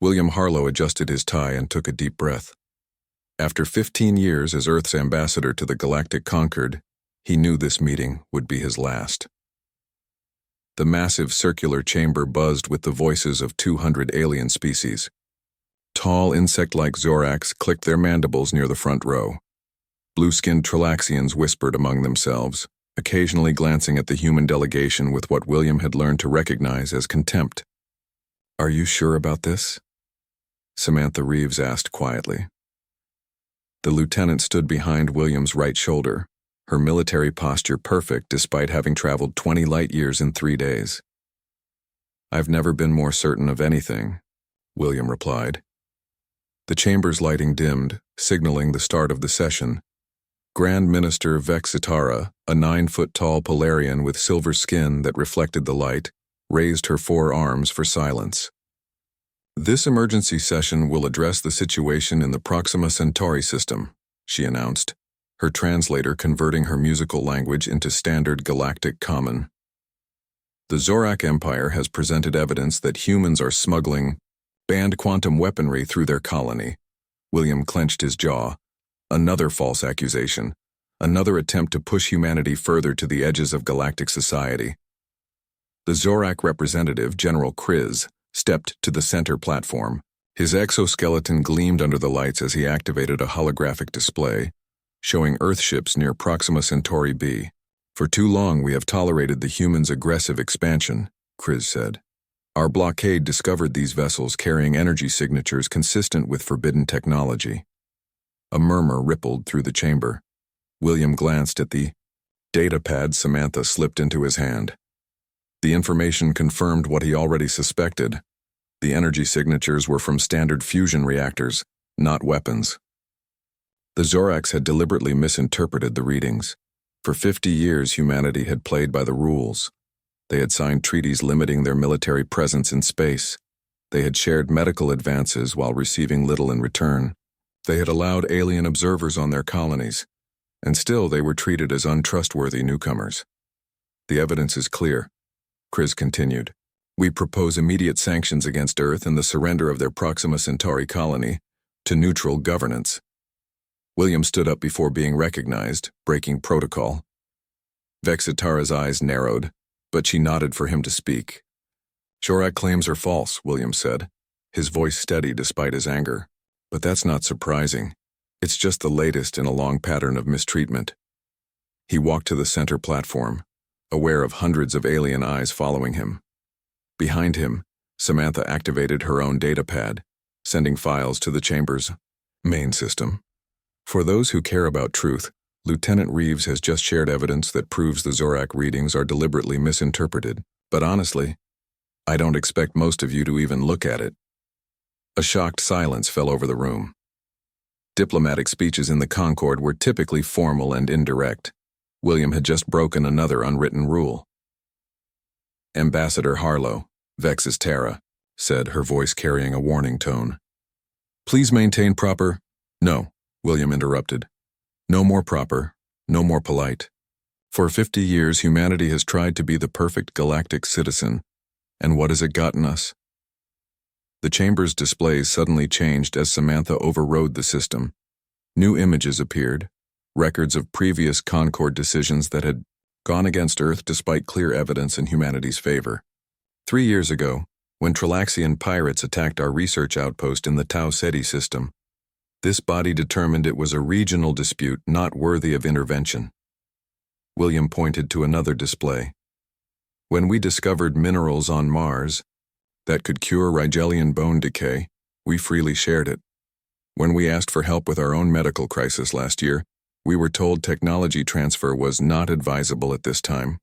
William Harlow adjusted his tie and took a deep breath. After 15 years as Earth's ambassador to the Galactic Concord, he knew this meeting would be his last. The massive circular chamber buzzed with the voices of 200 alien species. Tall insect-like Zoracs clicked their mandibles near the front row. Blue-skinned Tralaxians whispered among themselves, occasionally glancing at the human delegation with what William had learned to recognize as contempt. "Are you sure about this?" Samantha Reeves asked quietly. The lieutenant stood behind William's right shoulder, her military posture perfect despite having traveled 20 light-years in 3 days. "I've never been more certain of anything," William replied. The chamber's lighting dimmed, signaling the start of the session. Grand Minister Vexitara, a 9-foot-tall Polarian with silver skin that reflected the light, raised her 4 arms for silence. "This emergency session will address the situation in the Proxima Centauri system," she announced, her translator converting her musical language into standard galactic common. "The Zorak Empire has presented evidence that humans are smuggling banned quantum weaponry through their colony." William clenched his jaw. Another false accusation. Another attempt to push humanity further to the edges of galactic society. The Zorak representative, General Kriz, stepped to the center platform. His exoskeleton gleamed under the lights as he activated a holographic display, showing Earthships near Proxima Centauri b. "For too long we have tolerated the humans' aggressive expansion," Kriz said. "Our blockade discovered these vessels carrying energy signatures consistent with forbidden technology." A murmur rippled through the chamber. William glanced at the data pad Samantha slipped into his hand. The information confirmed what he already suspected. The energy signatures were from standard fusion reactors, not weapons. The Zoraks had deliberately misinterpreted the readings. For 50 years, humanity had played by the rules. They had signed treaties limiting their military presence in space. They had shared medical advances while receiving little in return. They had allowed alien observers on their colonies, and still they were treated as untrustworthy newcomers. "The evidence is clear," Kriz continued. "We propose immediate sanctions against Earth and the surrender of their Proxima Centauri colony to neutral governance." William stood up before being recognized, breaking protocol. Vexitara's eyes narrowed, but she nodded for him to speak. "Zorak claims are false," William said, his voice steady despite his anger. "But that's not surprising. It's just the latest in a long pattern of mistreatment." He walked to the center platform, aware of hundreds of alien eyes following him. Behind him, Samantha activated her own datapad, sending files to the chamber's main system. "For those who care about truth, Lieutenant Reeves has just shared evidence that proves the Zorak readings are deliberately misinterpreted. But honestly, I don't expect most of you to even look at it." A shocked silence fell over the room. Diplomatic speeches in the Concord were typically formal and indirect. William had just broken another unwritten rule. "Ambassador Harlow," Vex's Tara said, her voice carrying a warning tone. "Please maintain proper—" "No," William interrupted. "No more proper, no more polite. For 50 years, humanity has tried to be the perfect galactic citizen, and what has it gotten us?" The chamber's displays suddenly changed as Samantha overrode the system. New images appeared, records of previous Concord decisions that had gone against Earth despite clear evidence in humanity's favor. 3 years ago, when Tralaxian pirates attacked our research outpost in the Tau Ceti system, this body determined it was a regional dispute not worthy of intervention. William pointed to another display. "When we discovered minerals on Mars that could cure Rigelian bone decay, we freely shared it. When we asked for help with our own medical crisis last year, we were told technology transfer was not advisable at this time."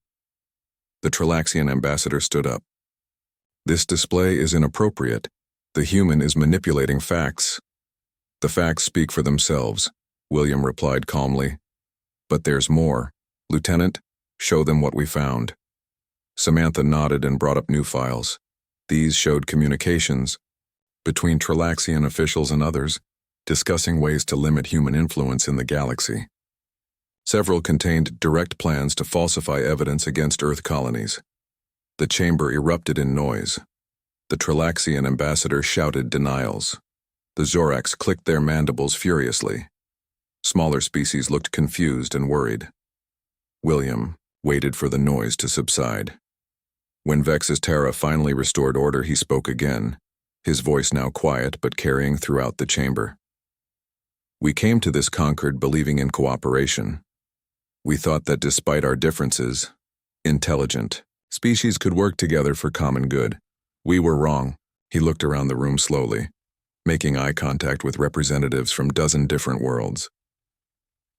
The Tralaxian ambassador stood up. "This display is inappropriate. The human is manipulating facts." "The facts speak for themselves," William replied calmly. "But there's more. Lieutenant, show them what we found." Samantha nodded and brought up new files. These showed communications between Tralaxian officials and others, discussing ways to limit human influence in the galaxy. Several contained direct plans to falsify evidence against Earth colonies. The chamber erupted in noise. The Trilaxian ambassador shouted denials. The Zorax clicked their mandibles furiously. Smaller species looked confused and worried. William waited for the noise to subside. When Vex's Terra finally restored order, he spoke again, his voice now quiet but carrying throughout the chamber. We came to this Concord believing in cooperation. We thought that despite our differences, intelligent species could work together for common good. We were wrong. He looked around the room slowly, making eye contact with representatives from 12 different worlds.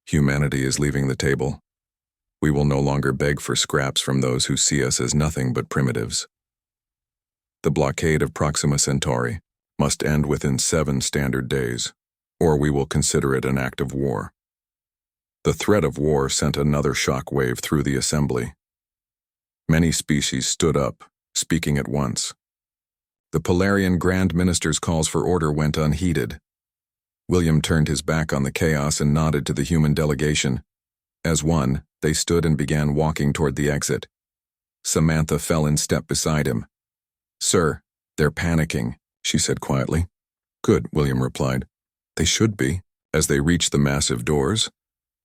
Humanity is leaving the table. We will no longer beg for scraps from those who see us as nothing but primitives. The blockade of Proxima Centauri must end within 7 standard days, or we will consider it an act of war. The threat of war sent another shock wave through the assembly. Many species stood up, speaking at once. The Polarian Grand Minister's calls for order went unheeded. William turned his back on the chaos and nodded to the human delegation. As one, they stood and began walking toward the exit. Samantha fell in step beside him. "Sir, they're panicking," she said quietly. "Good," William replied. "They should be." As they reached the massive doors,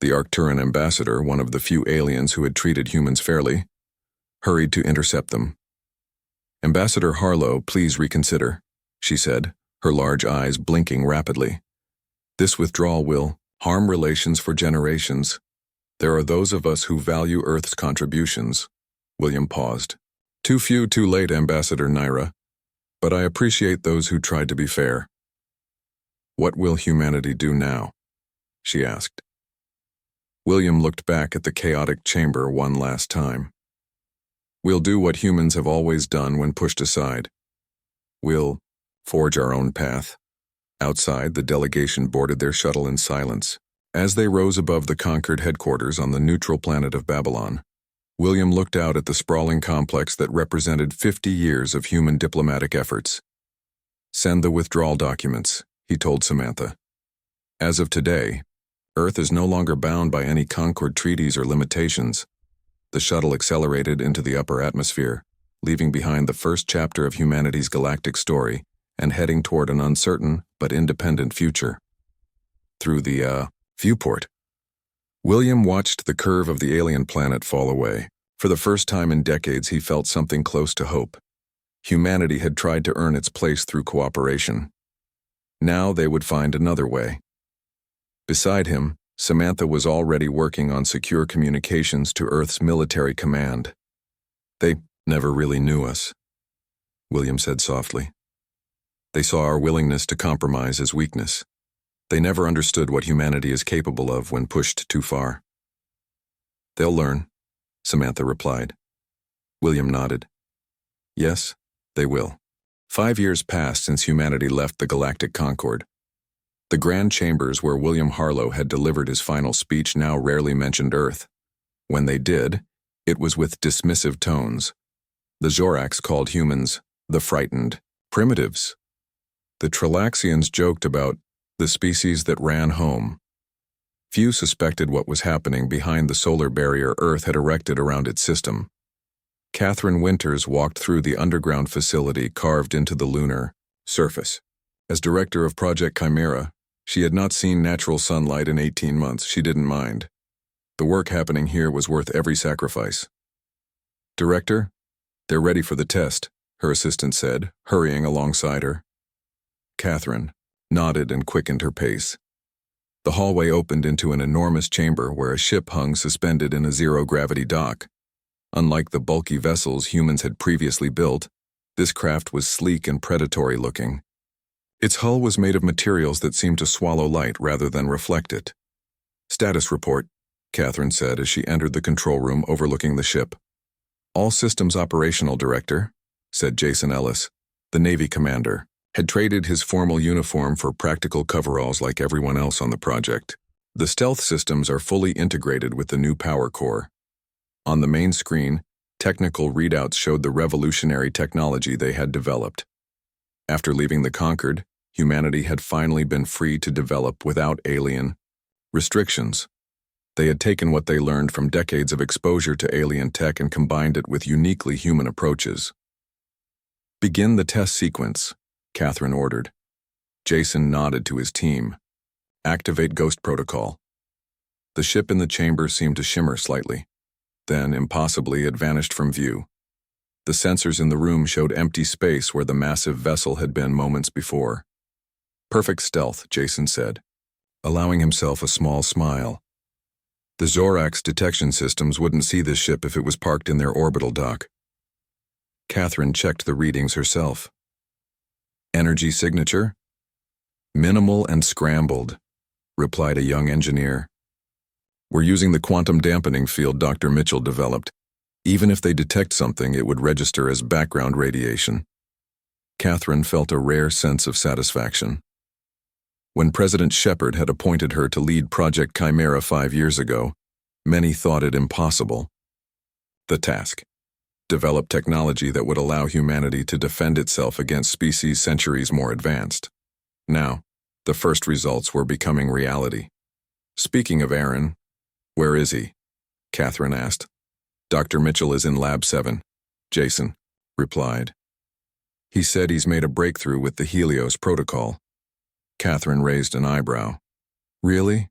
the Arcturan ambassador, one of the few aliens who had treated humans fairly, hurried to intercept them. "Ambassador Harlow, please reconsider," she said, her large eyes blinking rapidly. "This withdrawal will harm relations for generations. There are those of us who value Earth's contributions." William paused. "Too few, too late, Ambassador Naira. But I appreciate those who tried to be fair." "What will humanity do now?" she asked. William looked back at the chaotic chamber one last time. "We'll do what humans have always done when pushed aside. We'll forge our own path." Outside, the delegation boarded their shuttle in silence. As they rose above the conquered headquarters on the neutral planet of Babylon, William looked out at the sprawling complex that represented 50 years of human diplomatic efforts. "Send the withdrawal documents," he told Samantha. "As of today, Earth is no longer bound by any Concord treaties or limitations." The shuttle accelerated into the upper atmosphere, leaving behind the first chapter of humanity's galactic story and heading toward an uncertain but independent future. Through the viewport, William watched the curve of the alien planet fall away. For the first time in decades, he felt something close to hope. Humanity had tried to earn its place through cooperation. Now they would find another way. Beside him, Samantha was already working on secure communications to Earth's military command. "They never really knew us," William said softly. "They saw our willingness to compromise as weakness. They never understood what humanity is capable of when pushed too far." "They'll learn," Samantha replied. William nodded. "Yes, they will." 5 years passed since humanity left the Galactic Concord. The grand chambers where William Harlow had delivered his final speech now rarely mentioned Earth. When they did, it was with dismissive tones. The Zorax called humans the frightened primitives. The Trilaxians joked about the species that ran home. Few suspected what was happening behind the solar barrier Earth had erected around its system. Catherine Winters walked through the underground facility carved into the lunar surface. As director of Project Chimera, she had not seen natural sunlight in 18 months. She didn't mind. The work happening here was worth every sacrifice. "Director, they're ready for the test," her assistant said, hurrying alongside her. Catherine nodded and quickened her pace. The hallway opened into an enormous chamber where a ship hung suspended in a zero-gravity dock. Unlike the bulky vessels humans had previously built, this craft was sleek and predatory-looking. Its hull was made of materials that seemed to swallow light rather than reflect it. "Status report," Catherine said as she entered the control room overlooking the ship. "All systems operational, Director," said Jason Ellis, the Navy commander, had traded his formal uniform for practical coveralls like everyone else on the project. "The stealth systems are fully integrated with the new power core." On the main screen, technical readouts showed the revolutionary technology they had developed. After leaving the Concord, humanity had finally been free to develop without alien restrictions. They had taken what they learned from decades of exposure to alien tech and combined it with uniquely human approaches. Begin the test sequence, Catherine ordered. Jason nodded to his team. Activate Ghost Protocol. The ship in the chamber seemed to shimmer slightly. Then, impossibly, it vanished from view. The sensors in the room showed empty space where the massive vessel had been moments before. Perfect stealth, Jason said, allowing himself a small smile. The Zorax detection systems wouldn't see this ship if it was parked in their orbital dock. Catherine checked the readings herself. Energy signature? Minimal and scrambled, replied a young engineer. We're using the quantum dampening field Dr. Mitchell developed. Even if they detect something, it would register as background radiation. Catherine felt a rare sense of satisfaction. When President Shepard had appointed her to lead Project Chimera 5 years ago, many thought it impossible. The task: develop technology that would allow humanity to defend itself against species centuries more advanced. Now, the first results were becoming reality. Speaking of Aaron, where is he? Catherine asked. Dr. Mitchell is in Lab 7, Jason replied. He said he's made a breakthrough with the Helios protocol. Catherine raised an eyebrow. Really?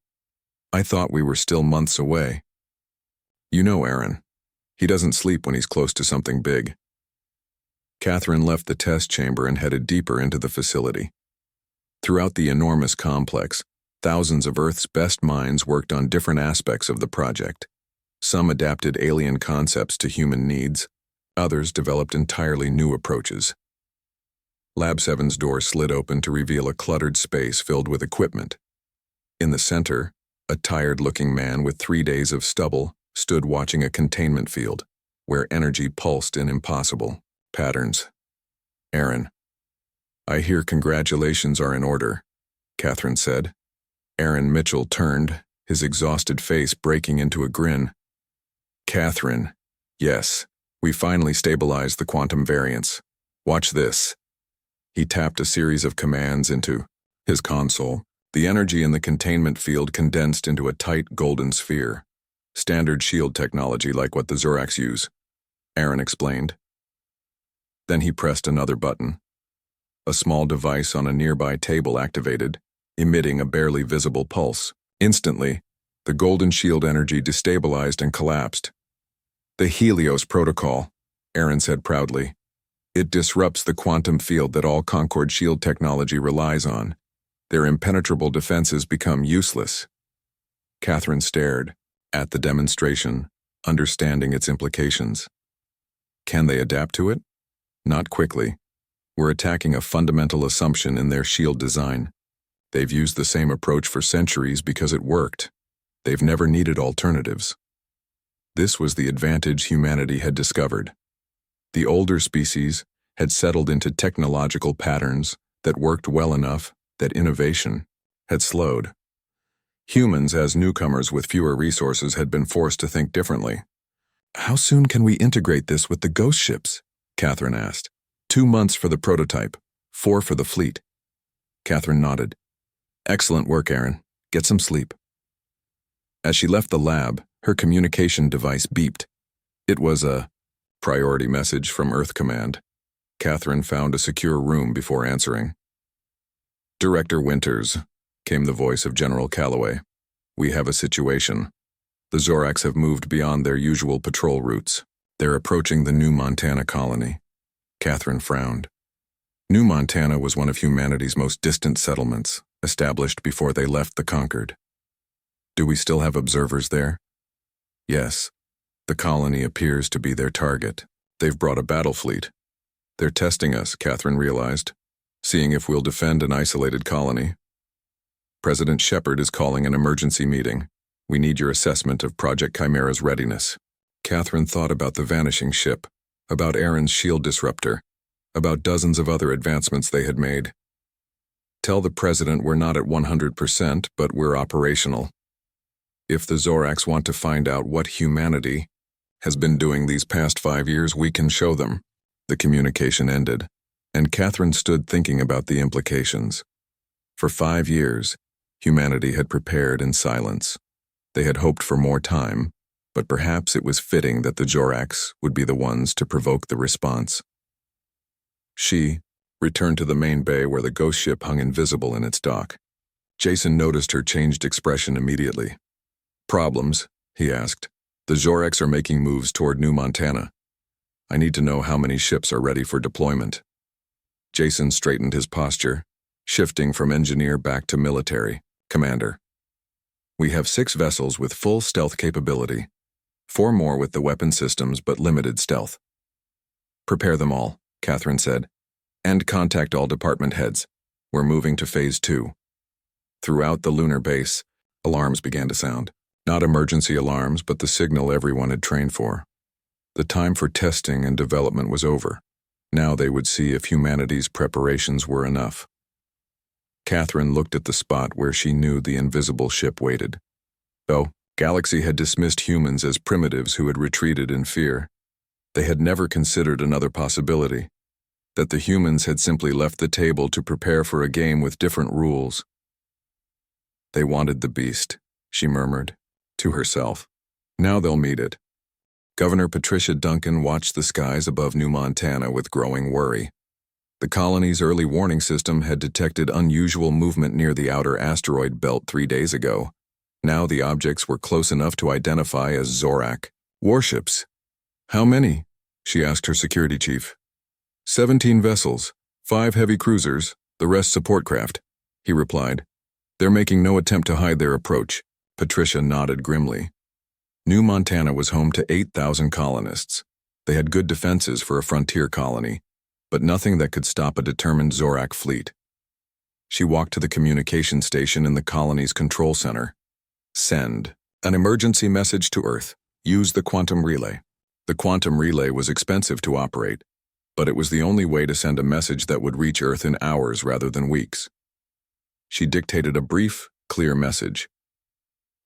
I thought we were still months away. You know Aaron. He doesn't sleep when he's close to something big. Catherine left the test chamber and headed deeper into the facility. Throughout the enormous complex, thousands of Earth's best minds worked on different aspects of the project. Some adapted alien concepts to human needs. Others developed entirely new approaches. Lab 7's door slid open to reveal a cluttered space filled with equipment. In the center, a tired-looking man with 3 days of stubble stood watching a containment field, where energy pulsed in impossible patterns. Aaron. I hear congratulations are in order, Catherine said. Aaron Mitchell turned, his exhausted face breaking into a grin. Catherine, yes, we finally stabilized the quantum variance. Watch this. He tapped a series of commands into his console. The energy in the containment field condensed into a tight golden sphere. Standard shield technology like what the Zorax use, Aaron explained. Then he pressed another button. A small device on a nearby table activated, emitting a barely visible pulse. Instantly, the golden shield energy destabilized and collapsed. The Helios protocol, Aaron said proudly. It disrupts the quantum field that all Concord shield technology relies on. Their impenetrable defenses become useless. Catherine stared at the demonstration, understanding its implications. Can they adapt to it? Not quickly. We're attacking a fundamental assumption in their shield design. They've used the same approach for centuries because it worked. They've never needed alternatives. This was the advantage humanity had discovered. The older species had settled into technological patterns that worked well enough that innovation had slowed. Humans, as newcomers with fewer resources, had been forced to think differently. How soon can we integrate this with the ghost ships? Catherine asked. 2 months for the prototype, 4 for the fleet. Catherine nodded. Excellent work, Aaron. Get some sleep. As she left the lab, her communication device beeped. It was a priority message from Earth Command. Catherine found a secure room before answering. Director Winters, came the voice of General Calloway. We have a situation. The Zorax have moved beyond their usual patrol routes. They're approaching the New Montana colony. Catherine frowned. New Montana was one of humanity's most distant settlements, established before they left the Concord. Do we still have observers there? Yes. The colony appears to be their target. They've brought a battle fleet. They're testing us, Catherine realized, seeing if we'll defend an isolated colony. President Shepard is calling an emergency meeting. We need your assessment of Project Chimera's readiness. Catherine thought about the vanishing ship, about Aaron's shield disruptor, about dozens of other advancements they had made. Tell the president we're not at 100%, but we're operational. If the Zorax want to find out what humanity has been doing these past 5 years, we can show them. The communication ended, and Catherine stood thinking about the implications. For 5 years, humanity had prepared in silence. They had hoped for more time, but perhaps it was fitting that the Zorax would be the ones to provoke the response. She returned to the main bay where the ghost ship hung invisible in its dock. Jason noticed her changed expression immediately. "Problems?" he asked. "The Zoracs are making moves toward New Montana. I need to know how many ships are ready for deployment." Jason straightened his posture, shifting from engineer back to military. "Commander, we have 6 vessels with full stealth capability, 4 more with the weapon systems but limited stealth." "Prepare them all," Catherine said, "and contact all department heads. We're moving to Phase 2. Throughout the lunar base, alarms began to sound. Not emergency alarms, but the signal everyone had trained for. The time for testing and development was over. Now they would see if humanity's preparations were enough. Catherine looked at the spot where she knew the invisible ship waited. Though Galaxy had dismissed humans as primitives who had retreated in fear, they had never considered another possibility, that the humans had simply left the table to prepare for a game with different rules. "They wanted the beast," she murmured, to herself. "Now they'll meet it." Governor Patricia Duncan watched the skies above New Montana with growing worry. The colony's early warning system had detected unusual movement near the outer asteroid belt 3 days ago. Now the objects were close enough to identify as Zorak warships. "How many?" she asked her security chief. 17 vessels, 5 heavy cruisers, the rest support craft," he replied. "They're making no attempt to hide their approach." Patricia nodded grimly. New Montana was home to 8,000 colonists. They had good defenses for a frontier colony, but nothing that could stop a determined Zorak fleet. She walked to the communication station in the colony's control center. "Send an emergency message to Earth. Use the quantum relay." The quantum relay was expensive to operate, but it was the only way to send a message that would reach Earth in hours rather than weeks. She dictated a brief, clear message.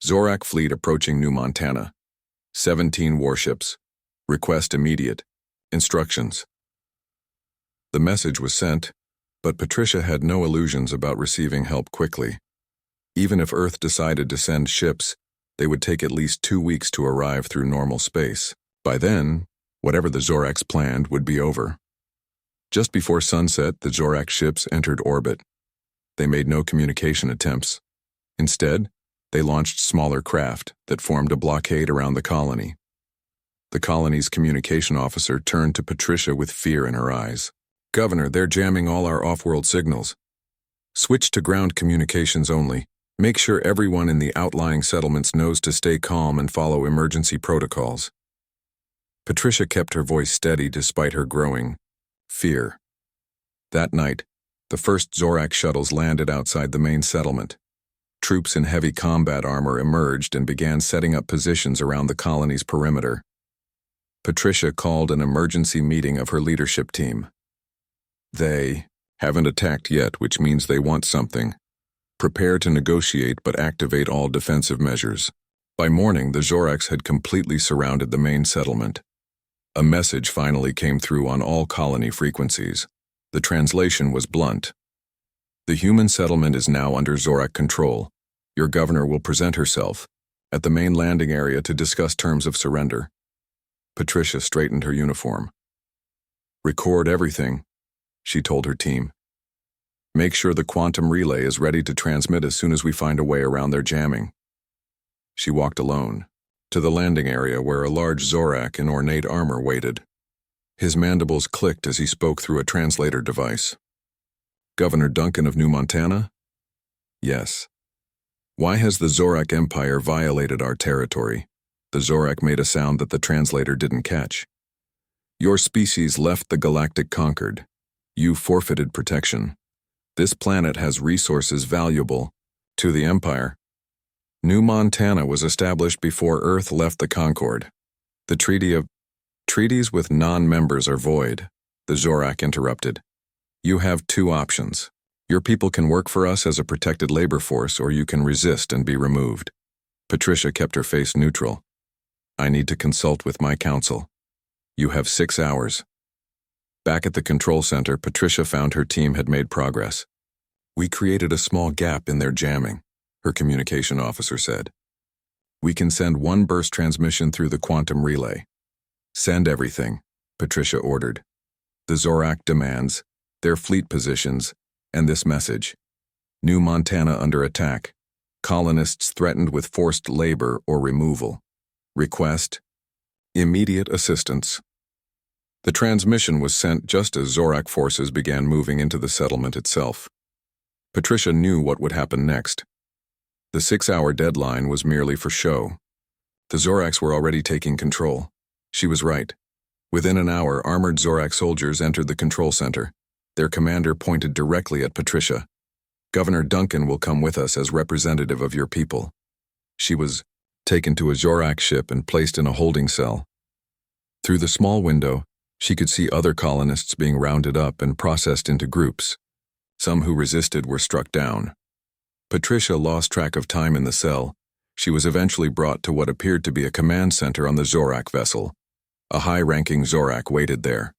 "Zorak fleet approaching New Montana. 17 warships. Request immediate. Instructions." The message was sent, but Patricia had no illusions about receiving help quickly. Even if Earth decided to send ships, they would take at least 2 weeks to arrive through normal space. By then, whatever the Zoraks planned would be over. Just before sunset, the Zorak ships entered orbit. They made no communication attempts. Instead, they launched smaller craft that formed a blockade around the colony. The colony's communication officer turned to Patricia with fear in her eyes. "Governor, they're jamming all our off-world signals. Switch to ground communications only. Make sure everyone in the outlying settlements knows to stay calm and follow emergency protocols." Patricia kept her voice steady despite her growing fear. That night, the first Zorak shuttles landed outside the main settlement. Troops in heavy combat armor emerged and began setting up positions around the colony's perimeter. Patricia called an emergency meeting of her leadership team. "They haven't attacked yet, which means they want something. Prepare to negotiate but activate all defensive measures." By morning, the Zoraks had completely surrounded the main settlement. A message finally came through on all colony frequencies. The translation was blunt. "The human settlement is now under Zorak control. Your governor will present herself at the main landing area to discuss terms of surrender." Patricia straightened her uniform. "Record everything," she told her team. "Make sure the quantum relay is ready to transmit as soon as we find a way around their jamming." She walked alone to the landing area where a large Zorak in ornate armor waited. His mandibles clicked as he spoke through a translator device. "Governor Duncan of New Montana?" "Yes." "Why has the Zorak Empire violated our territory?" The Zorak made a sound that the translator didn't catch. "Your species left the Galactic Concord. You forfeited protection. This planet has resources valuable to the Empire. New Montana was established before Earth left the Concord. The treaties with non-members are void," the Zorak interrupted. "You have 2 options. Your people can work for us as a protected labor force, or you can resist and be removed." Patricia kept her face neutral. "I need to consult with my council. You have 6 hours. Back at the control center, Patricia found her team had made progress. "We created a small gap in their jamming," her communication officer said. "We can send 1 burst transmission through the quantum relay." "Send everything," Patricia ordered. the Zorak demands, their fleet positions, and this message. New Montana under attack. Colonists threatened with forced labor or removal. Request immediate assistance. The transmission was sent just as Zorak forces began moving into the settlement itself. Patricia knew what would happen next. The 6-hour deadline was merely for show. The Zoraks were already taking control. She was right. Within an hour, armored Zorak soldiers entered the control center. Their commander pointed directly at Patricia. "Governor Duncan will come with us as representative of your people." She was taken to a Zorak ship and placed in a holding cell. Through the small window, she could see other colonists being rounded up and processed into groups. Some who resisted were struck down. Patricia lost track of time in the cell. She was eventually brought to what appeared to be a command center on the Zorak vessel. A high-ranking Zorak waited there.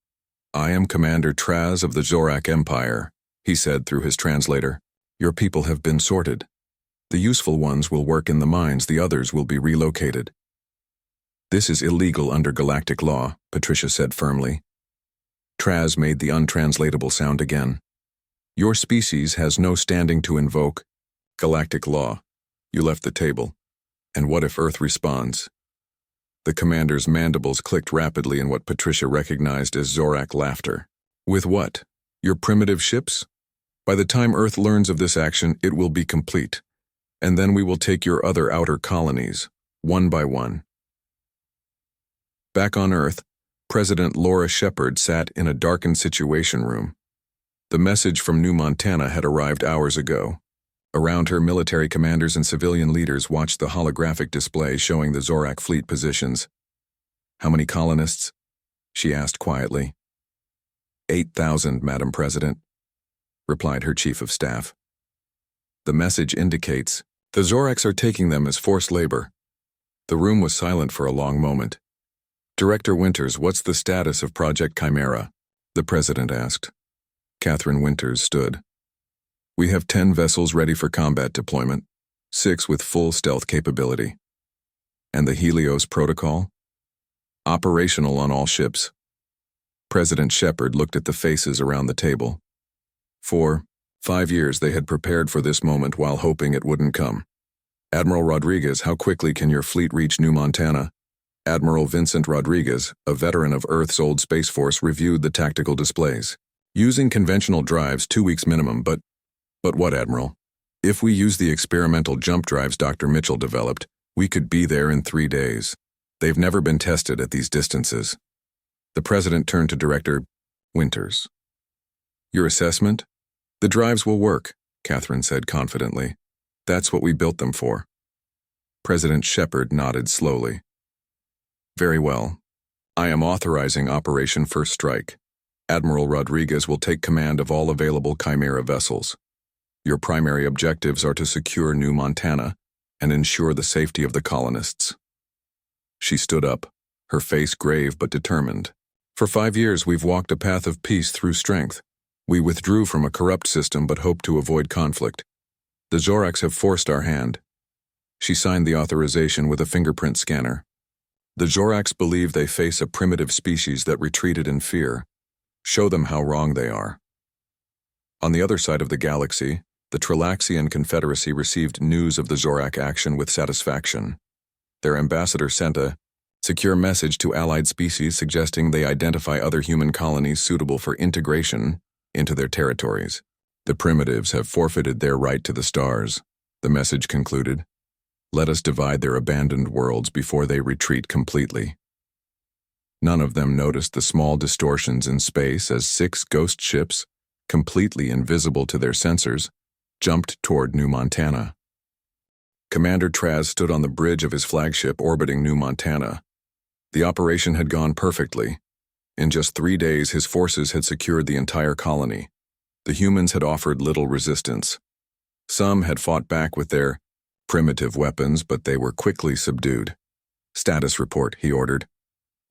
"I am Commander Traz of the Zorak Empire," he said through his translator. "Your people have been sorted. The useful ones will work in the mines, the others will be relocated." "This is illegal under galactic law," Patricia said firmly. Traz made the untranslatable sound again. "Your species has no standing to invoke galactic law. You left the table. And what if Earth responds?" The commander's mandibles clicked rapidly in what Patricia recognized as Zorak laughter. "With what? Your primitive ships? By the time Earth learns of this action, it will be complete. And then we will take your other outer colonies, one by one." Back on Earth, President Laura Shepard sat in a darkened situation room. The message from New Montana had arrived hours ago. Around her, military commanders and civilian leaders watched the holographic display showing the Zorak fleet positions. "How many colonists?" she asked quietly. 8,000, Madam President," replied her chief of staff. "The message indicates the Zoraks are taking them as forced labor." The room was silent for a long moment. "Director Winters, what's the status of Project Chimera?" the president asked. Catherine Winters stood. "We have 10 vessels ready for combat deployment, 6 with full stealth capability." "And the Helios Protocol?" "Operational on all ships." President Shepard looked at the faces around the table. For 5 years they had prepared for this moment while hoping it wouldn't come. "Admiral Rodriguez, how quickly can your fleet reach New Montana?" Admiral Vincent Rodriguez, a veteran of Earth's old Space Force, reviewed the tactical displays. "Using conventional drives, 2 weeks minimum, but what, Admiral? If we use the experimental jump drives Dr. Mitchell developed, we could be there in 3 days. They've never been tested at these distances." The president turned to Director Winters. "Your assessment?" "The drives will work," Catherine said confidently. "That's what we built them for." President Shepard nodded slowly. "Very well. I am authorizing Operation First Strike. Admiral Rodriguez will take command of all available Chimera vessels. Your primary objectives are to secure New Montana and ensure the safety of the colonists." She stood up, her face grave but determined. "For 5 years we've walked a path of peace through strength. We withdrew from a corrupt system but hoped to avoid conflict. The Zoraks have forced our hand." She signed the authorization with a fingerprint scanner. "The Zoraks believe they face a primitive species that retreated in fear. Show them how wrong they are." On the other side of the galaxy, the Trilaxian Confederacy received news of the Zorak action with satisfaction. Their ambassador sent a secure message to allied species suggesting they identify other human colonies suitable for integration into their territories. "The primitives have forfeited their right to the stars," the message concluded. "Let us divide their abandoned worlds before they retreat completely." None of them noticed the small distortions in space as 6 ghost ships, completely invisible to their sensors, jumped toward New Montana. Commander Traz stood on the bridge of his flagship orbiting New Montana. The operation had gone perfectly. In just 3 days, his forces had secured the entire colony. The humans had offered little resistance. Some had fought back with their primitive weapons, but they were quickly subdued. "Status report," he ordered.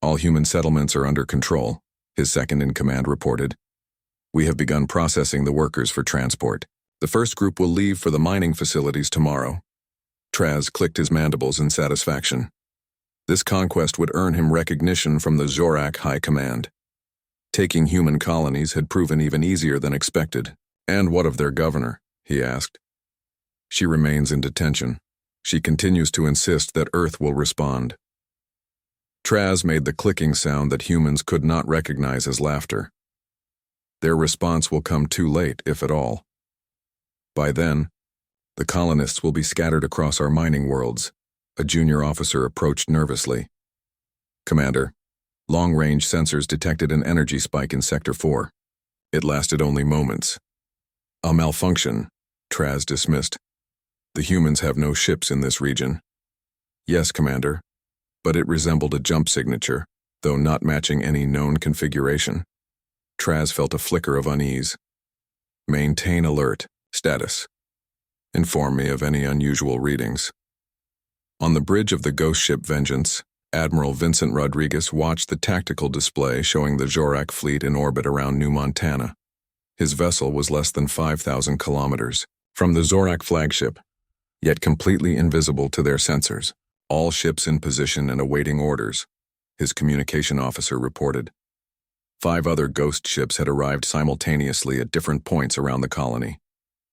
"All human settlements are under control," his second-in-command reported. "We have begun processing the workers for transport. The first group will leave for the mining facilities tomorrow." Traz clicked his mandibles in satisfaction. This conquest would earn him recognition from the Zorak High Command. Taking human colonies had proven even easier than expected. "And what of their governor?" he asked. "She remains in detention. She continues to insist that Earth will respond." Traz made the clicking sound that humans could not recognize as laughter. "Their response will come too late, if at all. By then, the colonists will be scattered across our mining worlds." A junior officer approached nervously. "Commander, long-range sensors detected an energy spike in Sector 4. It lasted only moments." "A malfunction," Traz dismissed. "The humans have no ships in this region." "Yes, Commander, but it resembled a jump signature, though not matching any known configuration." Traz felt a flicker of unease. "Maintain alert. Status. Inform me of any unusual readings." On the bridge of the ghost ship Vengeance, Admiral Vincent Rodriguez watched the tactical display showing the Zorak fleet in orbit around New Montana. His vessel was less than 5,000 kilometers from the Zorak flagship, yet completely invisible to their sensors. "All ships in position and awaiting orders," his communication officer reported. 5 other ghost ships had arrived simultaneously at different points around the colony.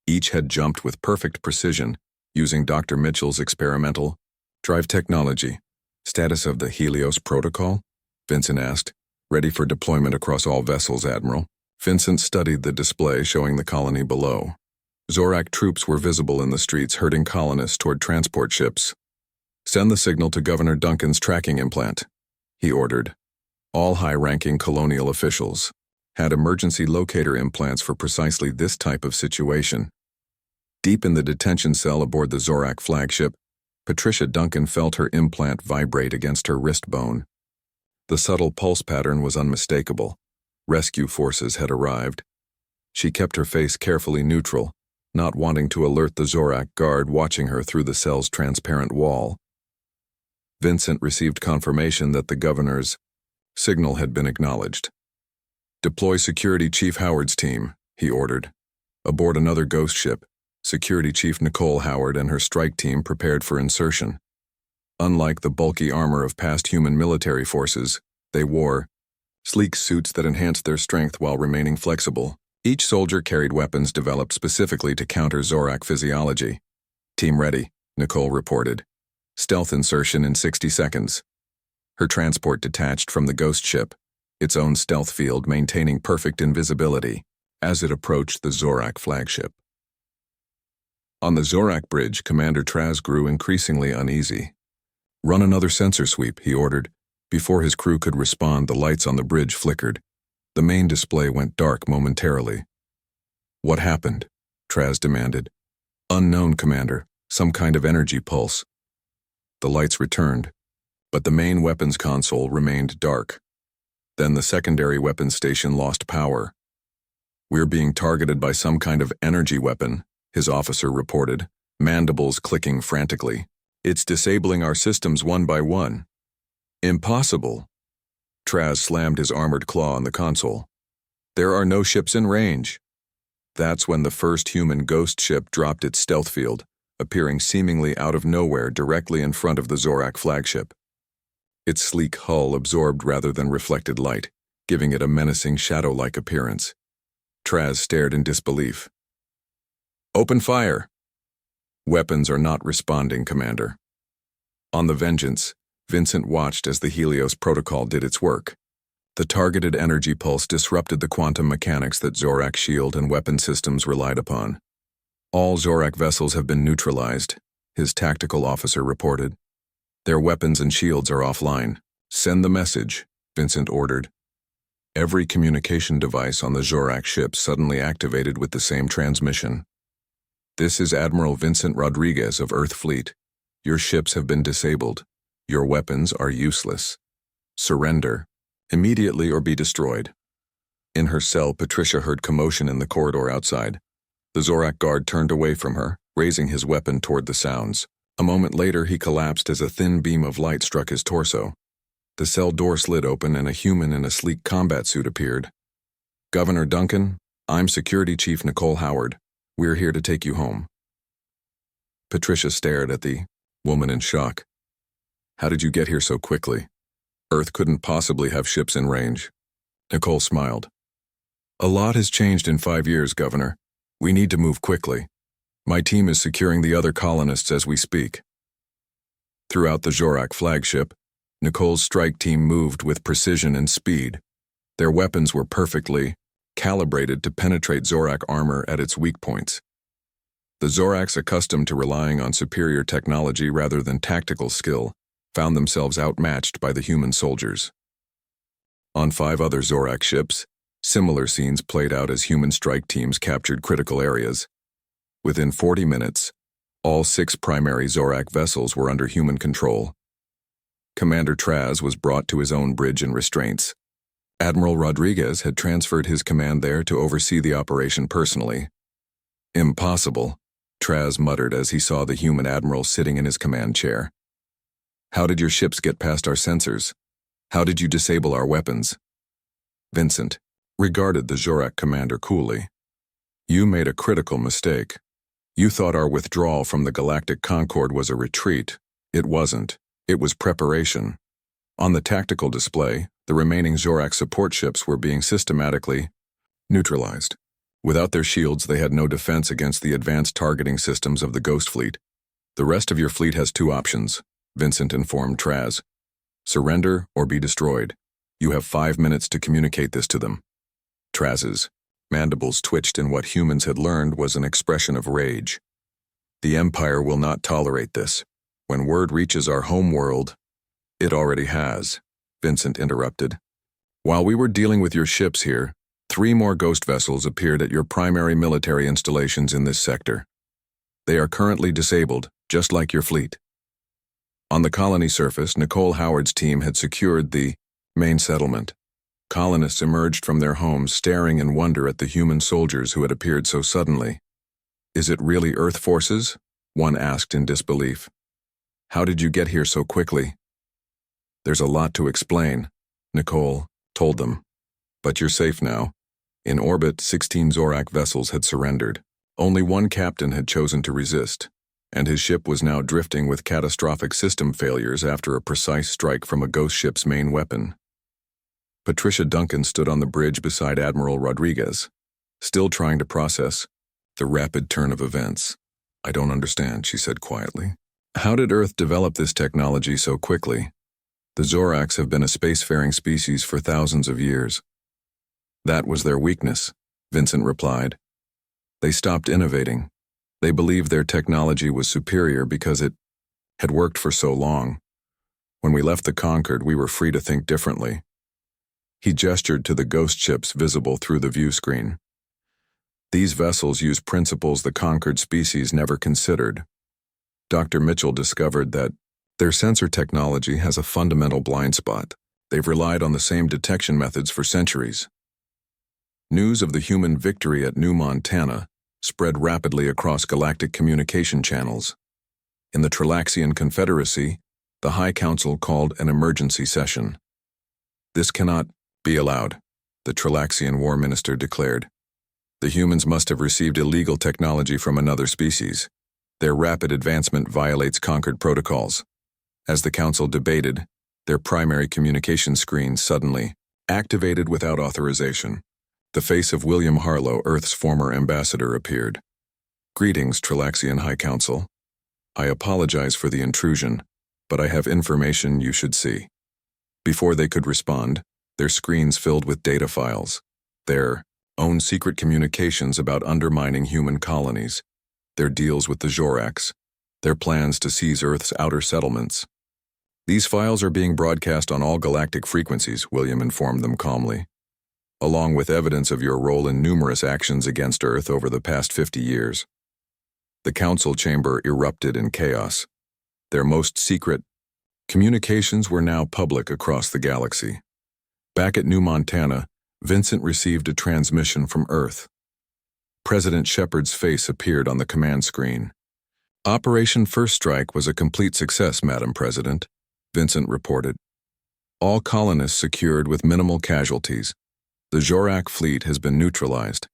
Each had jumped with perfect precision, using Dr. Mitchell's experimental drive technology. "Status of the Helios Protocol?" Vincent asked. "Ready for deployment across all vessels, Admiral." Vincent studied the display showing the colony below. Zorak troops were visible in the streets herding colonists toward transport ships. "Send the signal to Governor Duncan's tracking implant," he ordered. All high-ranking colonial officials had emergency locator implants for precisely this type of situation. Deep in the detention cell aboard the Zorak flagship, Patricia Duncan felt her implant vibrate against her wrist bone. The subtle pulse pattern was unmistakable. Rescue forces had arrived. She kept her face carefully neutral, not wanting to alert the Zorak guard watching her through the cell's transparent wall. Vincent received confirmation that the governor's signal had been acknowledged. "Deploy Security Chief Howard's team," he ordered. Aboard another ghost ship, Security Chief Nicole Howard and her strike team prepared for insertion. Unlike the bulky armor of past human military forces, they wore sleek suits that enhanced their strength while remaining flexible. Each soldier carried weapons developed specifically to counter Zorak physiology. "Team ready," Nicole reported. "Stealth insertion in 60 seconds." Her transport detached from the ghost ship, its own stealth field maintaining perfect invisibility as it approached the Zorak flagship. On the Zorak bridge, Commander Traz grew increasingly uneasy. "Run another sensor sweep," he ordered. Before his crew could respond, the lights on the bridge flickered. The main display went dark momentarily. "What happened?" Traz demanded. "Unknown, Commander. Some kind of energy pulse." The lights returned, but the main weapons console remained dark. Then the secondary weapons station lost power. "We're being targeted by some kind of energy weapon," his officer reported, mandibles clicking frantically. "It's disabling our systems one by one." "Impossible." Traz slammed his armored claw on the console. "There are no ships in range." That's when the first human ghost ship dropped its stealth field, appearing seemingly out of nowhere directly in front of the Zorak flagship. Its sleek hull absorbed rather than reflected light, giving it a menacing shadow-like appearance. Traz stared in disbelief. "Open fire!" "Weapons are not responding, Commander." On the Vengeance, Vincent watched as the Helios Protocol did its work. The targeted energy pulse disrupted the quantum mechanics that Zorak shield and weapon systems relied upon. "All Zorak vessels have been neutralized," his tactical officer reported. "Their weapons and shields are offline." "Send the message," Vincent ordered. Every communication device on the Zorak ship suddenly activated with the same transmission. "This is Admiral Vincent Rodriguez of Earth Fleet. Your ships have been disabled. Your weapons are useless. Surrender, immediately or be destroyed." In her cell, Patricia heard commotion in the corridor outside. The Zorak guard turned away from her, raising his weapon toward the sounds. A moment later, he collapsed as a thin beam of light struck his torso. The cell door slid open and a human in a sleek combat suit appeared. "Governor Duncan, I'm Security Chief Nicole Howard. We're here to take you home." Patricia stared at the woman in shock. "How did you get here so quickly? Earth couldn't possibly have ships in range." Nicole smiled. A lot has changed in 5 years, Governor. We need to move quickly. My team is securing the other colonists as we speak. Throughout the Zorak flagship, Nicole's strike team moved with precision and speed. Their weapons were perfectly calibrated to penetrate Zorak armor at its weak points. The Zoraks, accustomed to relying on superior technology rather than tactical skill, found themselves outmatched by the human soldiers. On 5 other Zorak ships, similar scenes played out as human strike teams captured critical areas. Within 40 minutes, all 6 primary Zorak vessels were under human control. Commander Traz was brought to his own bridge and restraints. Admiral Rodriguez had transferred his command there to oversee the operation personally. Impossible, Traz muttered as he saw the human admiral sitting in his command chair. How did your ships get past our sensors? How did you disable our weapons? Vincent regarded the Zorak commander coolly. You made a critical mistake. You thought our withdrawal from the Galactic Concord was a retreat. It wasn't. It was preparation. On the tactical display, the remaining Zorak support ships were being systematically neutralized. Without their shields, they had no defense against the advanced targeting systems of the Ghost Fleet. The rest of your fleet has 2 options, Vincent informed Traz. Surrender or be destroyed. You have 5 minutes to communicate this to them. Traz's mandibles twitched in what humans had learned was an expression of rage. The Empire will not tolerate this. When word reaches our home world, it already has, Vincent interrupted. While we were dealing with your ships here, 3 more ghost vessels appeared at your primary military installations in this sector. They are currently disabled, just like your fleet. On the colony surface, Nicole Howard's team had secured the main settlement. Colonists emerged from their homes staring in wonder at the human soldiers who had appeared so suddenly. Is it really Earth forces? One asked in disbelief. How did you get here so quickly? There's a lot to explain, Nicole told them. But you're safe now. In orbit, 16 Zorak vessels had surrendered. Only 1 captain had chosen to resist, and his ship was now drifting with catastrophic system failures after a precise strike from a ghost ship's main weapon. Patricia Duncan stood on the bridge beside Admiral Rodriguez, still trying to process the rapid turn of events. I don't understand, she said quietly. How did Earth develop this technology so quickly? The Zoraks have been a spacefaring species for thousands of years. That was their weakness, Vincent replied. They stopped innovating. They believed their technology was superior because it had worked for so long. When we left the Concord, we were free to think differently. He gestured to the ghost ships visible through the view screen. These vessels use principles the Concord species never considered. Dr. Mitchell discovered that their sensor technology has a fundamental blind spot. They've relied on the same detection methods for centuries. News of the human victory at New Montana spread rapidly across galactic communication channels. In the Tralaxian Confederacy, the High Council called an emergency session. This cannot be allowed, the Tralaxian War Minister declared. The humans must have received illegal technology from another species. Their rapid advancement violates Concord protocols. As the Council debated, their primary communication screen suddenly activated without authorization. The face of William Harlow, Earth's former ambassador, appeared. Greetings, Tralaxian High Council. I apologize for the intrusion, but I have information you should see. Before they could respond, their screens filled with data files. Their own secret communications about undermining human colonies. Their deals with the Zoraks. Their plans to seize Earth's outer settlements. These files are being broadcast on all galactic frequencies, William informed them calmly, along with evidence of your role in numerous actions against Earth over the past 50 years. The council chamber erupted in chaos. Their most secret communications were now public across the galaxy. Back at New Montana, Vincent received a transmission from Earth. President Shepard's face appeared on the command screen. Operation First Strike was a complete success, Madam President, Vincent reported. All colonists secured with minimal casualties. The Zorak fleet has been neutralized.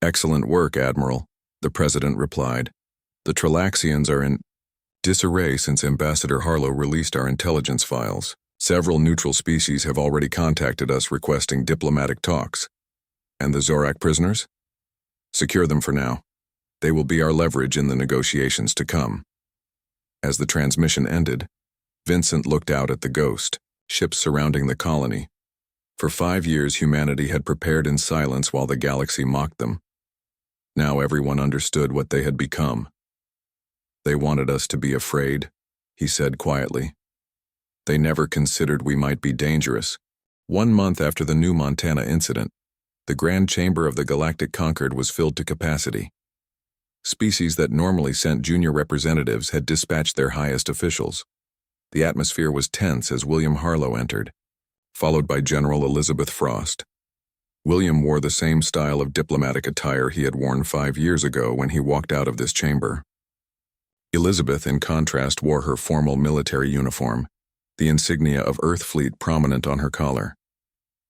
Excellent work, Admiral, the President replied. The Tralaxians are in disarray since Ambassador Harlow released our intelligence files. Several neutral species have already contacted us requesting diplomatic talks. And the Zorak prisoners? Secure them for now. They will be our leverage in the negotiations to come. As the transmission ended, Vincent looked out at the Ghost, ships surrounding the colony. For 5 years, humanity had prepared in silence while the galaxy mocked them. Now everyone understood what they had become. They wanted us to be afraid, he said quietly. They never considered we might be dangerous. 1 month after the New Montana incident, the Grand Chamber of the Galactic Concord was filled to capacity. Species that normally sent junior representatives had dispatched their highest officials. The atmosphere was tense as William Harlow entered, followed by General Elizabeth Frost. William wore the same style of diplomatic attire he had worn 5 years ago when he walked out of this chamber. Elizabeth, in contrast, wore her formal military uniform, the insignia of Earth Fleet prominent on her collar.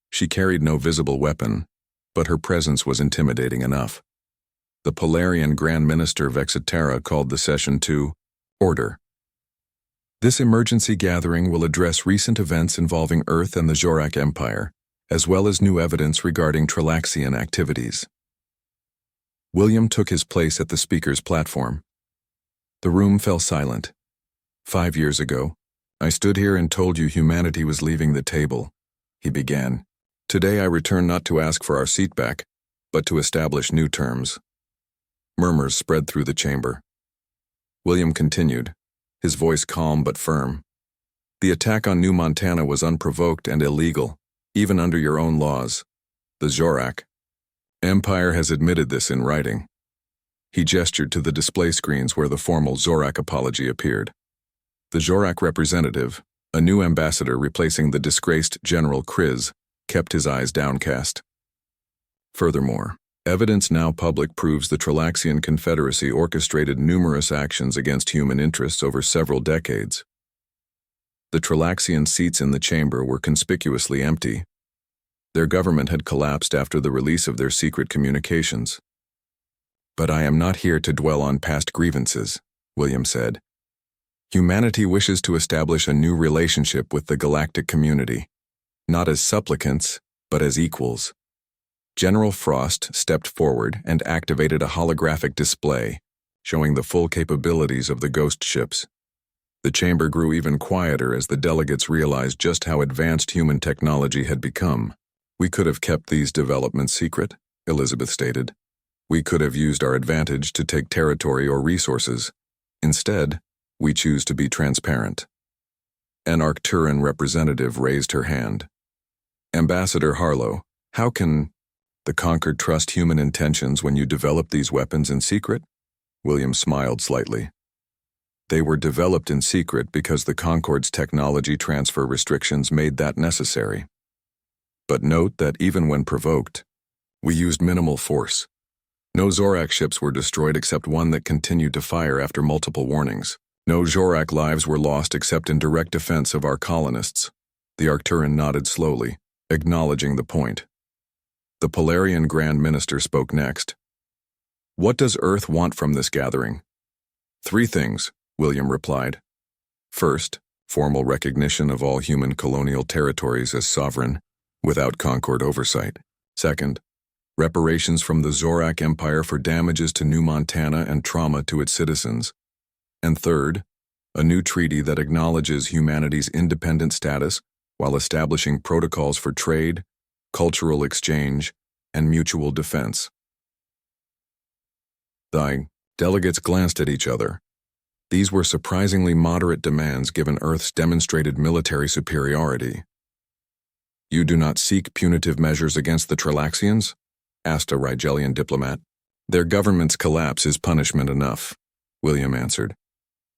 She carried no visible weapon, but her presence was intimidating enough. The Polarian Grand Minister Vexitera called the session to order. This emergency gathering will address recent events involving Earth and the Zorak Empire, as well as new evidence regarding Tralaxian activities. William took his place at the speaker's platform. The room fell silent. 5 years ago, I stood here and told you humanity was leaving the table, he began. Today I return not to ask for our seat back, but to establish new terms. Murmurs spread through the chamber. William continued, his voice calm but firm. The attack on New Montana was unprovoked and illegal, even under your own laws. The Zorak Empire has admitted this in writing. He gestured to the display screens where the formal Zorak apology appeared. The Zorak representative, a new ambassador replacing the disgraced General Kriz, kept his eyes downcast. Furthermore, evidence now public proves the Tralaxian Confederacy orchestrated numerous actions against human interests over several decades. The Tralaxian seats in the chamber were conspicuously empty. Their government had collapsed after the release of their secret communications. But I am not here to dwell on past grievances, William said. Humanity wishes to establish a new relationship with the galactic community, not as supplicants, but as equals. General Frost stepped forward and activated a holographic display, showing the full capabilities of the ghost ships. The chamber grew even quieter as the delegates realized just how advanced human technology had become. We could have kept these developments secret, Elizabeth stated. We could have used our advantage to take territory or resources. Instead, we choose to be transparent. An Arcturan representative raised her hand. Ambassador Harlow, how can the Concord trust human intentions when you develop these weapons in secret? William smiled slightly. They were developed in secret because the Concord's technology transfer restrictions made that necessary. But note that even when provoked, we used minimal force. No Zorak ships were destroyed except one that continued to fire after multiple warnings. No Zorak lives were lost except in direct defense of our colonists. The Arcturan nodded slowly, acknowledging the point. The Polarian Grand Minister spoke next. What does Earth want from this gathering? 3 things, William replied. First, formal recognition of all human colonial territories as sovereign, without Concord oversight. Second, reparations from the Zorak Empire for damages to New Montana and trauma to its citizens. And third, a new treaty that acknowledges humanity's independent status while establishing protocols for trade, cultural exchange, and mutual defense. The delegates glanced at each other. These were surprisingly moderate demands given Earth's demonstrated military superiority. You do not seek punitive measures against the Tralaxians? Asked a Rigelian diplomat. Their government's collapse is punishment enough, William answered.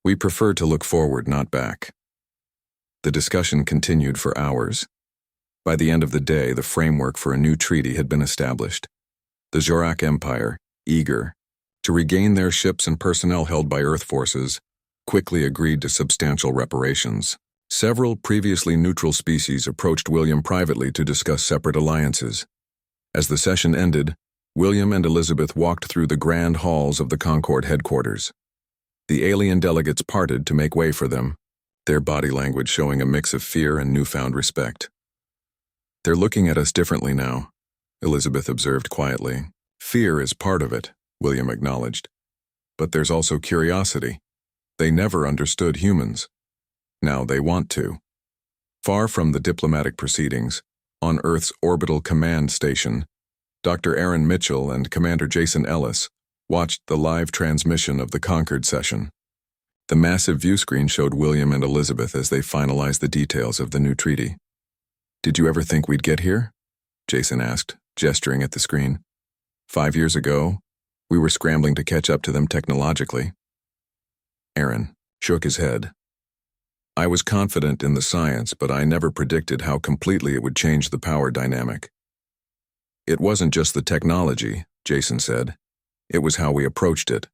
We prefer to look forward, not back. The discussion continued for hours. By the end of the day, the framework for a new treaty had been established. The Zorak Empire, eager to regain their ships and personnel held by Earth forces, quickly agreed to substantial reparations. Several previously neutral species approached William privately to discuss separate alliances. As the session ended, William and Elizabeth walked through the grand halls of the Concord headquarters. The alien delegates parted to make way for them, their body language showing a mix of fear and newfound respect. "They're looking at us differently now," Elizabeth observed quietly. "Fear is part of it," William acknowledged. "But there's also curiosity. They never understood humans. Now they want to." Far from the diplomatic proceedings, on Earth's orbital command station, Dr. Aaron Mitchell and Commander Jason Ellis watched the live transmission of the Concord session. The massive viewscreen showed William and Elizabeth as they finalized the details of the new treaty. "Did you ever think we'd get here?" Jason asked, gesturing at the screen. 5 years ago, we were scrambling to catch up to them technologically." Aaron shook his head. "I was confident in the science, but I never predicted how completely it would change the power dynamic." "It wasn't just the technology," Jason said. "It was how we approached it.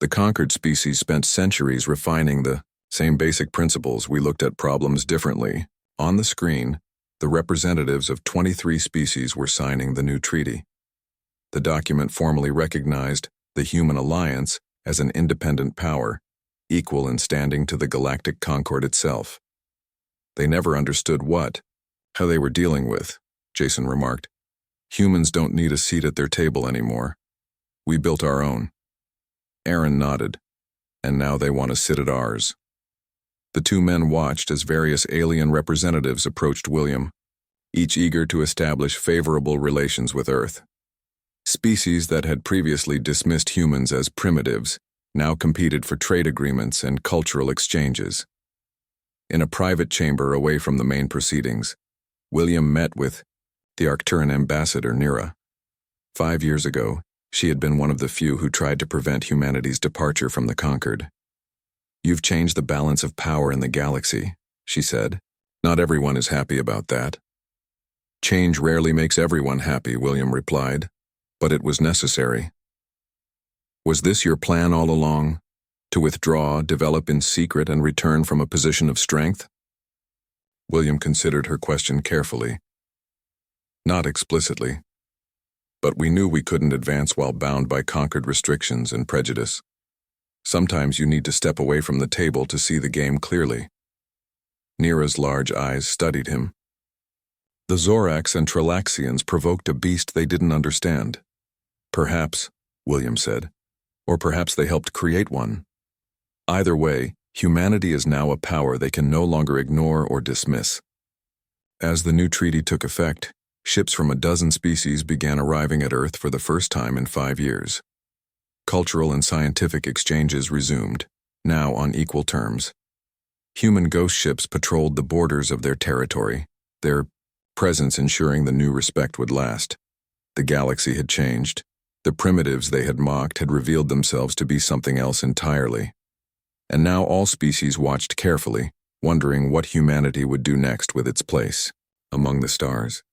The conquered species spent centuries refining the same basic principles. We looked at problems differently." On the screen, the representatives of 23 species were signing the new treaty. The document formally recognized the human alliance as an independent power, equal in standing to the Galactic Concord itself. "They never understood how they were dealing with," Jason remarked. "Humans don't need a seat at their table anymore. We built our own." Aaron nodded. "And now they want to sit at ours." The two men watched as various alien representatives approached William, each eager to establish favorable relations with Earth. Species that had previously dismissed humans as primitives now competed for trade agreements and cultural exchanges. In a private chamber away from the main proceedings, William met with the Arcturan ambassador Nira. 5 years ago, she had been one of the few who tried to prevent humanity's departure from the Concord. "You've changed the balance of power in the galaxy," she said. "Not everyone is happy about that." "Change rarely makes everyone happy," William replied, "but it was necessary." "Was this your plan all along? To withdraw, develop in secret, and return from a position of strength?" William considered her question carefully. "Not explicitly. But we knew we couldn't advance while bound by conquered restrictions and prejudice. Sometimes you need to step away from the table to see the game clearly." Nira's large eyes studied him. "The Zorax and Tralaxians provoked a beast they didn't understand." "Perhaps," William said. "Or perhaps they helped create one. Either way, humanity is now a power they can no longer ignore or dismiss." As the new treaty took effect, ships from a dozen species began arriving at Earth for the first time in 5 years. Cultural and scientific exchanges resumed, now on equal terms. Human ghost ships patrolled the borders of their territory, their presence ensuring the new respect would last. The galaxy had changed. The primitives they had mocked had revealed themselves to be something else entirely. And now all species watched carefully, wondering what humanity would do next with its place among the stars.